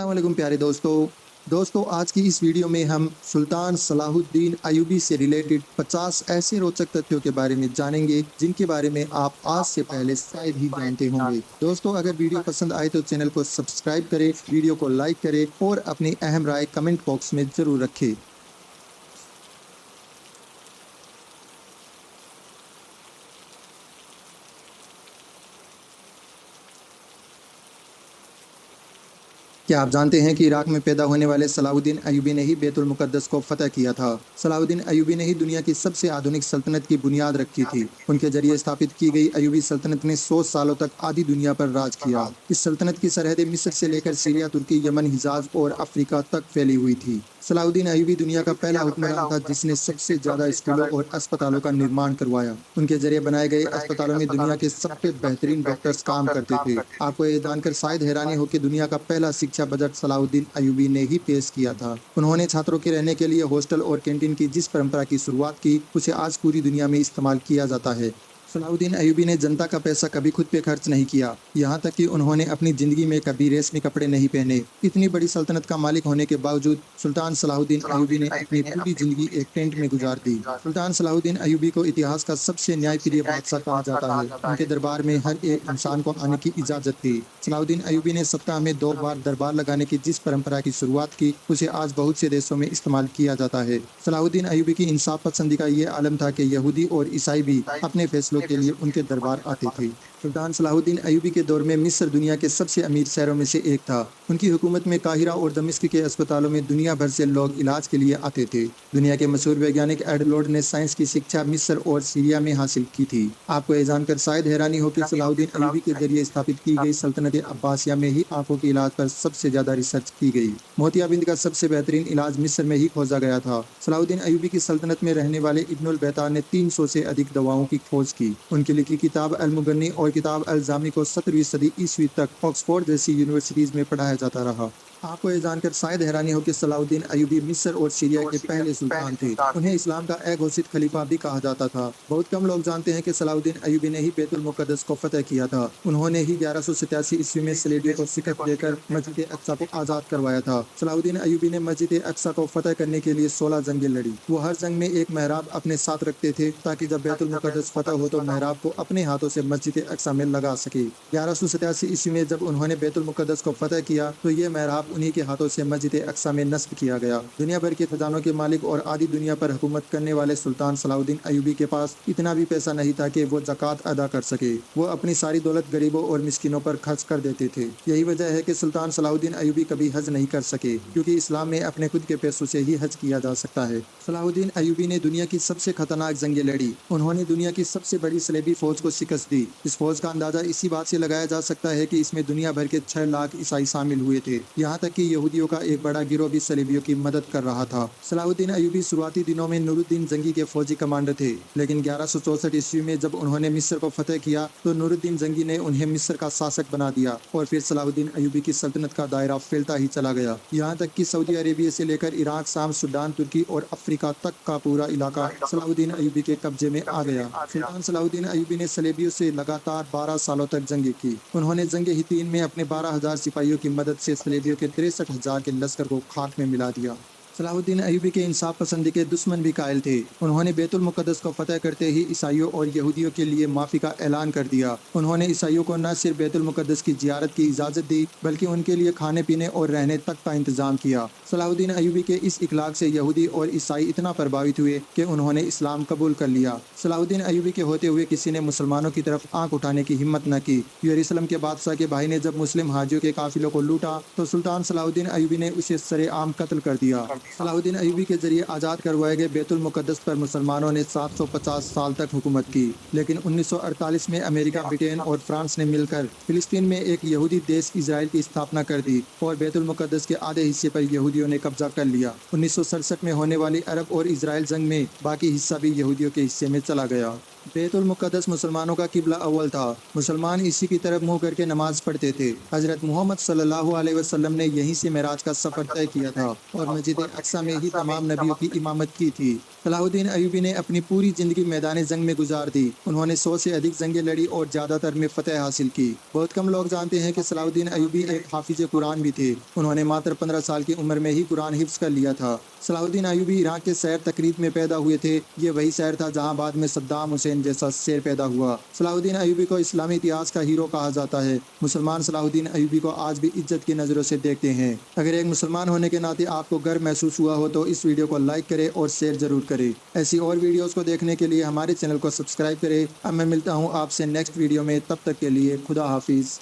السلام علیکم پیارے دوستوں آج کی اس ویڈیو میں ہم سلطان صلاح الدین ایوبی سے ریلیٹڈ 50 ایسے روچک تتھیوں کے بارے میں جانیں گے جن کے بارے میں آپ آج سے پہلے شاید ہی جانتے ہوں گے۔ دوستوں اگر ویڈیو پسند آئے تو چینل کو سبسکرائب کریں، ویڈیو کو لائک کریں اور اپنی اہم رائے کمنٹ باکس میں ضرور رکھیں۔ کیا آپ جانتے ہیں کہ عراق میں پیدا ہونے والے صلاح الدین ایوبی نے ہی بیت المقدس کو فتح کیا تھا؟ صلاح الدین ایوبی نے ہی دنیا کی سب سے آدھونک سلطنت کی بنیاد رکھی تھی۔ ان کے ذریعے استھاپت کی گئی ایوبی سلطنت نے 100 سالوں تک آدھی دنیا پر راج کیا۔ اس سلطنت کی سرحدیں مصر سے لے کر سیریا، ترکی، یمن، حجاز اور افریقہ تک پھیلی ہوئی تھی۔ صلاح الدین ایوبی دنیا کا پہلا حکمران تھا جس نے سب سے زیادہ اسکولوں اور اسپتالوں کا نرمان کروایا۔ ان کے ذریعے بنائے گئے اسپتالوں میں دنیا کے سب سے بہترین ڈاکٹرز کام کرتے تھے۔ آپ کو یہ جان کر شاید حیرانی ہو کہ دنیا کا پہلا شکشا بجٹ صلاح الدین ایوبی نے ہی پیش کیا تھا۔ انہوں نے چھاتروں کے رہنے کے لیے ہاسٹل اور کینٹین کی جس پرمپرا کی شروعات کی اسے آج پوری دنیا میں استعمال کیا جاتا ہے۔ صلاح الدین ایوبی نے جنتا کا پیسہ کبھی خود پہ خرچ نہیں کیا، یہاں تک کہ انہوں نے اپنی زندگی میں کبھی ریشمی کپڑے نہیں پہنے۔ اتنی بڑی سلطنت کا مالک ہونے کے باوجود سلطان صلاح الدین ایوبی نے اپنی پوری زندگی ایک ٹینٹ میں گزار دی۔ سلطان صلاح الدین ایوبی کو اتہاس کا سب سے نیائے پریہ بادشاہ کہا جاتا ہے۔ ان کے دربار میں ہر ایک انسان کو آنے کی اجازت تھی۔ صلاح الدین ایوبی نے سپتاہ میں 2 بار دربار لگانے کی جس پرمپرا کی شروعات کی اسے آج بہت سے دیشوں میں استعمال کیا جاتا ہے۔ صلاح الدین ایوبی کی انصاف پسندی کا یہ عالم تھا کہ یہودی اور عیسائی بھی اپنے فیصلوں کے لیے ان کے دربار آتے تھے۔ سلطان صلاح الدین ایوبی کے دور میں مصر دنیا کے سب سے امیر شہروں میں سے ایک تھا۔ ان کی حکومت میں قاہرہ اور دمشق کے اسپتالوں میں دنیا بھر سے لوگ علاج کے لیے آتے تھے۔ دنیا کے مشہور ویگیانک ایڈلورڈ نے سائنس کی شکشا مصر اور سیریا میں حاصل کی تھی۔ آپ کو یہ جان کر شاید حیرانی ہو کہ صلاح الدین ایوبی کے ذریعے استھاپت کی گئی سلطنت عباسیہ میں ہی آنکھوں کے علاج پر سب سے زیادہ ریسرچ کی گئی۔ موتیا بند کا سب سے بہترین علاج مصر میں ہی کھوجا گیا تھا۔ صلاح الدین ایوبی کی سلطنت میں رہنے والے ابن البیتار نے 300 سے ادھک دواؤں کی کھوج کی۔ ان کی لکھی کتاب المغنی اور کتاب الجامی کو 17ویں صدی عیسوی تک آکسفورڈ جیسی یونیورسٹیز میں پڑھایا جاتا رہا۔ آپ کو یہ جان کر شاید حیرانی ہو کہ صلاح الدین ایوبی مصر اور سیریا کے پہلے سلطان تھے۔ انہیں اسلام کا ایک گھوشت خلیفہ بھی کہا جاتا تھا۔ بہت کم لوگ جانتے ہیں کہ صلاح الدین ایوبی نے ہی بیت المقدس کو فتح کیا تھا۔ انہوں نے ہی 1187 عیسوی میں صلیبیوں کو شکست دے کر مسجد اقصی کو آزاد کروایا تھا۔ صلاح الدین ایوبی نے مسجد اقصی کو فتح کرنے کے لیے 16 جنگیں لڑی۔ وہ ہر جنگ میں ایک محراب اپنے ساتھ رکھتے تھے تاکہ جب بیت المقدس فتح ہو تو محراب کو اپنے ہاتھوں سے مسجد اقصی میں لگا سکے۔ 1187 عیسوی میں جب انہوں نے بیت المقدس کو فتح کیا تو یہ محراب انہی کے ہاتھوں سے مسجد اقصی میں نصب کیا گیا۔ دنیا بھر کے خزانوں کے مالک اور آدھی دنیا پر حکومت کرنے والے سلطان صلاح الدین ایوبی کے پاس اتنا بھی پیسہ نہیں تھا کہ وہ زکوٰۃ ادا کر سکے۔ وہ اپنی ساری دولت غریبوں اور مسکینوں پر خرچ کر دیتے تھے۔ یہی وجہ ہے کہ سلطان صلاح الدین ایوبی کبھی حج نہیں کر سکے، کیونکہ اسلام میں اپنے خود کے پیسوں سے ہی حج کیا جا سکتا ہے۔ صلاح الدین ایوبی نے دنیا کی سب سے خطرناک جنگیں لڑی۔ انہوں نے دنیا کی سب سے بڑی صلیبی فوج کو شکست دی۔ اس فوج کا اندازہ اسی بات سے لگایا جا سکتا ہے کہ اس میں دنیا بھر کے 6 لاکھ عیسائی شامل ہوئے تھے، یہاں تک کہ یہودیوں کا ایک بڑا گروہ بھی صلیبیوں کی مدد کر رہا تھا۔ صلاح الدین ایوبی شروعاتی دنوں میں نور الدین زنگی کے فوجی کمانڈر تھے، لیکن 1164 عیسوی میں جب انہوں نے مصر کو فتح کیا تو نور الدین زنگی نے انہیں مصر کا شاسک بنا دیا، اور پھر صلاح الدین ایوبی کی سلطنت کا دائرہ پھیلتا ہی چلا گیا، یہاں تک کہ سعودی عربیہ سے لے کر عراق، شام، سوڈان، ترکی اور افریقہ تک کا پورا علاقہ صلاح الدین ایوبی کے قبضے میں آ گیا۔ سلطان صلاح الدین ایوبی نے صلیبیوں سے لگاتار 12 سالوں تک جنگیں کی۔ انہوں نے جنگ حطین میں اپنے 12,000 سپاہیوں کی مدد سے صلیبیوں کے 63,000 کے لشکر کو خاک میں ملا دیا۔ صلاح الدین ایوبی کے انصاف پسندی کے دشمن بھی قائل تھے۔ انہوں نے بیت المقدس کو فتح کرتے ہی عیسائیوں اور یہودیوں کے لیے معافی کا اعلان کر دیا۔ انہوں نے عیسائیوں کو نہ صرف بیت المقدس کی زیارت کی اجازت دی بلکہ ان کے لیے کھانے پینے اور رہنے تک کا انتظام کیا۔ صلاح الدین ایوبی کے اس اخلاق سے یہودی اور عیسائی اتنا پربھاوت ہوئے کہ انہوں نے اسلام قبول کر لیا۔ صلاح الدین ایوبی کے ہوتے ہوئے کسی نے مسلمانوں کی طرف آنکھ اٹھانے کی ہمت نہ کی۔ یروشلم کے بادشاہ کے بھائی نے جب مسلم حاجیوں کے قافلوں کو لوٹا تو سلطان صلاح الدین ایوبی نے اسے سرِ عام قتل کر دیا۔ صلاح الدین ایوبی کے ذریعے آزاد کروائے گئے بیت المقدس پر مسلمانوں نے 750 سال تک حکومت کی، لیکن 1948 میں امریکہ، برطانیہ اور فرانس نے مل کر فلسطین میں ایک یہودی دیش اسرائیل کی استھاپنا کر دی اور بیت المقدس کے آدھے حصے پر یہودیوں نے قبضہ کر لیا۔ 1967 میں ہونے والی عرب اور اسرائیل جنگ میں باقی حصہ بھی یہودیوں کے حصے میں چلا گیا۔ بیت المقدس مسلمانوں کا قبلہ اول تھا۔ مسلمان اسی کی طرف منہ کر کے نماز پڑھتے تھے۔ حضرت محمد صلی اللہ علیہ وسلم نے یہیں سے معراج کا سفر طے کیا تھا اور مسجد اقصی میں ہی تمام نبیوں کی امامت کی تھی۔ صلاح الدین ایوبی نے اپنی پوری زندگی میدان جنگ میں گزار دی۔ انہوں نے 100 سے ادھک جنگیں لڑی اور زیادہ تر میں فتح حاصل کی۔ بہت کم لوگ جانتے ہیں کہ صلاح الدین ایوبی ایک حافظ قرآن بھی تھے۔ انہوں نے ماتر 15 سال کی عمر میں ہی قرآن حفظ کر لیا تھا۔ صلاح الدین ایوبی عراق کے شہر تکریت میں پیدا ہوئے تھے۔ یہ وہی شہر تھا جہاں بعد میں صدام حسین جیسا شیر پیدا ہوا۔ صلاح الدین ایوبی کو اسلامی اتہاس کا ہیرو کہا جاتا ہے۔ مسلمان صلاح الدین ایوبی کو آج بھی عزت کی نظروں سے دیکھتے ہیں۔ اگر ایک مسلمان ہونے کے ناطے آپ کو گرو محسوس ہوا ہو تو اس ویڈیو کو لائک کرے اور شیئر ضرور کرے۔ ایسی اور ویڈیوز کو دیکھنے کے لیے ہمارے چینل کو سبسکرائب کرے۔ اب میں ملتا ہوں آپ سے نیکسٹ ویڈیو میں، تب تک کے لیے خدا حافظ۔